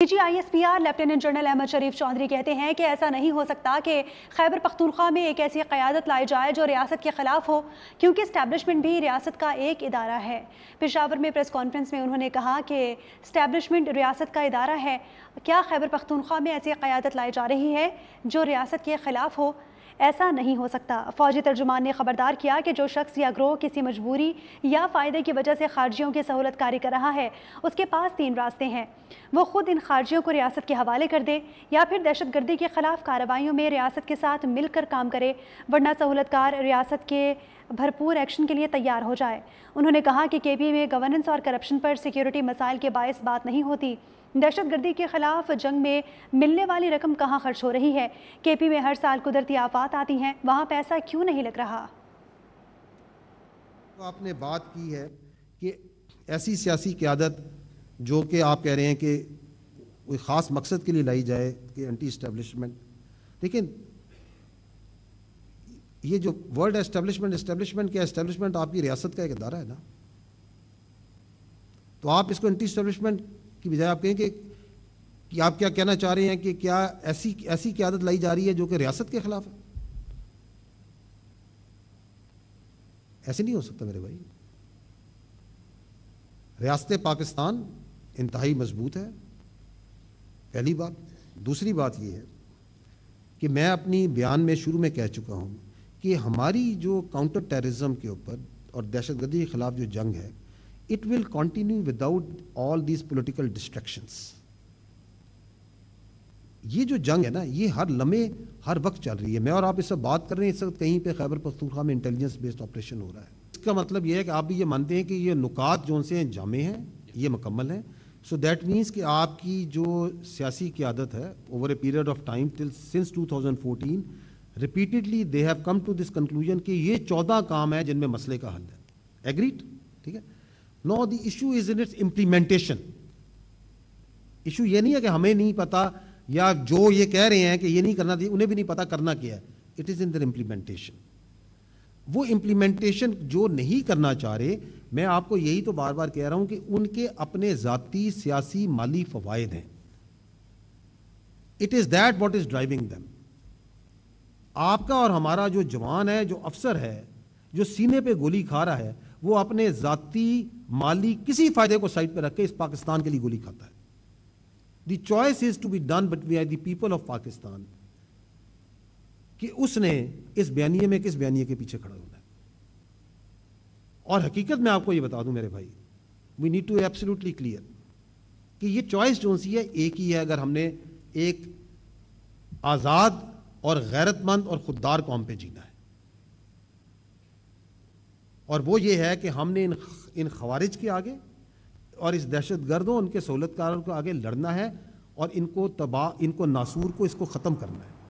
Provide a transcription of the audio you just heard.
CGISPR lieutenant general Ahmad شریف چودھری کہتے ہیں کہ ایسا نہیں ہو سکتا کہ خیبر پختونخوا میں ایک ایسی قیادت لائی جائے جو ریاست کے خلاف ہو، کیونکہ اسٹیبلشمنٹ بھی ریاست کا ایک ادارہ ہے۔ پشاور میں پریس کانفرنس میں انہوں نے کہا کہ اسٹیبلشمنٹ ریاست کا ادارہ ہے، کیا خیبر پختونخوا میں ایسی قیادت لائی جا رہی ہے جو ریاست کے خلاف ہو؟ ایسا نہیں ہو سکتا۔ فوجی ترجمان نے خبردار کیا کہ جو شخص یا گروہ کسی مجبوری یا فائدے کی وجہ سے خارجیوں کی سہولت کاری کر رہا ہے، اس کے پاس 3 راستے ہیں۔ وہ خود ان خارجیوں کو ریاست کے حوالے کر دے، یا پھر دہشت گردی کے خلاف کارروائیوں میں ریاست کے ساتھ مل کر کام کرے، ورنہ سہولت کار ریاست کے بھرپور ایکشن کے لیے تیار ہو جائے۔ انہوں نے کہا کہ KP میں گورننس اور کرپشن پر سیکیورٹی مسائل کے باعث بات نہیں ہوتی۔ دہشت گردی کے خلاف جنگ میں ملنے والی رقم کہاں خرچ ہو رہی ہے؟ KP میں ہر سال قدرتی آفات آتی ہیں، وہاں پیسہ کیوں نہیں لگ رہا؟ آپ نے بات کی ہے کہ ایسی سیاسی قیادت جو کہ آپ کہہ رہے ہیں کہ کوئی خاص مقصد کے لیے لائی جائے کہ اینٹی اسٹیبلشمنٹ، لیکن یہ جو ورڈ اسٹیبلشمنٹ کیا اسٹیبلشمنٹ آپ کی ریاست کا ایک ادارہ ہے نا، تو آپ اس کو اینٹی اسٹیبلشمنٹ کی بجائے آپ کہیں کہ آپ کیا کہنا چاہ رہے ہیں کہ کیا ایسی قیادت لائی جا رہی ہے جو کہ ریاست کے خلاف ہے؟ ایسے نہیں ہو سکتا میرے بھائی۔ ریاست پاکستان انتہائی مضبوط ہے، پہلی بات۔ دوسری بات یہ ہے کہ میں اپنی بیان میں شروع میں کہہ چکا ہوں کہ ہماری جو کاؤنٹر ٹیررزم کے اوپر اور دہشت گردی کے خلاف جو جنگ ہے، it will continue without all these political distractions۔ یہ جو جنگ ہے نا، یہ ہر لمحے ہر وقت چل رہی ہے۔ میں اور آپ اس سے بات کر رہے ہیں، اس وقت کہیں پہ خیبر پختونخوا میں انٹیلیجنس بیسڈ آپریشن ہو رہا ہے۔ اس کا مطلب یہ ہے کہ آپ بھی یہ مانتے ہیں کہ یہ نکات جو ان سے جامع ہیں، یہ مکمل ہیں۔ سو دیٹ مینس کہ آپ کی جو سیاسی قیادت ہے over a period of time since 2014 repeatedly they have come to this conclusion کہ یہ 14 کام ہیں جن میں مسئلے کا حل ہے۔ ایگریڈ؟ ٹھیک ہے۔ No the issue is in its implementation. Issue یہ نہیں ہے کہ ہمیں نہیں پتا یا جو یہ کہہ رہے ہیں کہ یہ نہیں کرنا تھی انہیں بھی نہیں پتا کرنا کیا ہے۔ It is in their implementation. وہ امپلیمنٹیشن جو نہیں کرنا چاہ رہے، میں آپ کو یہی تو بار بار کہہ رہا ہوں کہ ان کے اپنے ذاتی سیاسی مالی فوائد ہیں۔ It is that what is driving them. آپ کا اور ہمارا جو جوان ہے، جو افسر ہے، جو سینے پہ گولی کھا رہا ہے، وہ اپنے ذاتی مالی کسی فائدے کو سائڈ پہ رکھ کے اس پاکستان کے لیے گولی کھاتا ہے۔ The choice is to be done by the people of Pakistan کہ اس نے اس بیانیے میں کس بیانیے کے پیچھے کھڑا ہونا ہے۔ اور حقیقت میں آپ کو یہ بتا دوں میرے بھائی، we need to absolutely clear کہ یہ چوائس جو سی ہے ایک ہی ہے، اگر ہم نے ایک آزاد اور غیرت مند اور خوددار قوم پہ جینا ہے، اور وہ یہ ہے کہ ہم نے ان خوارج کے آگے اور اس دہشت گردوں ان کے سہولت کاروں کے آگے لڑنا ہے، اور ان کو ناسور کو اس کو ختم کرنا ہے۔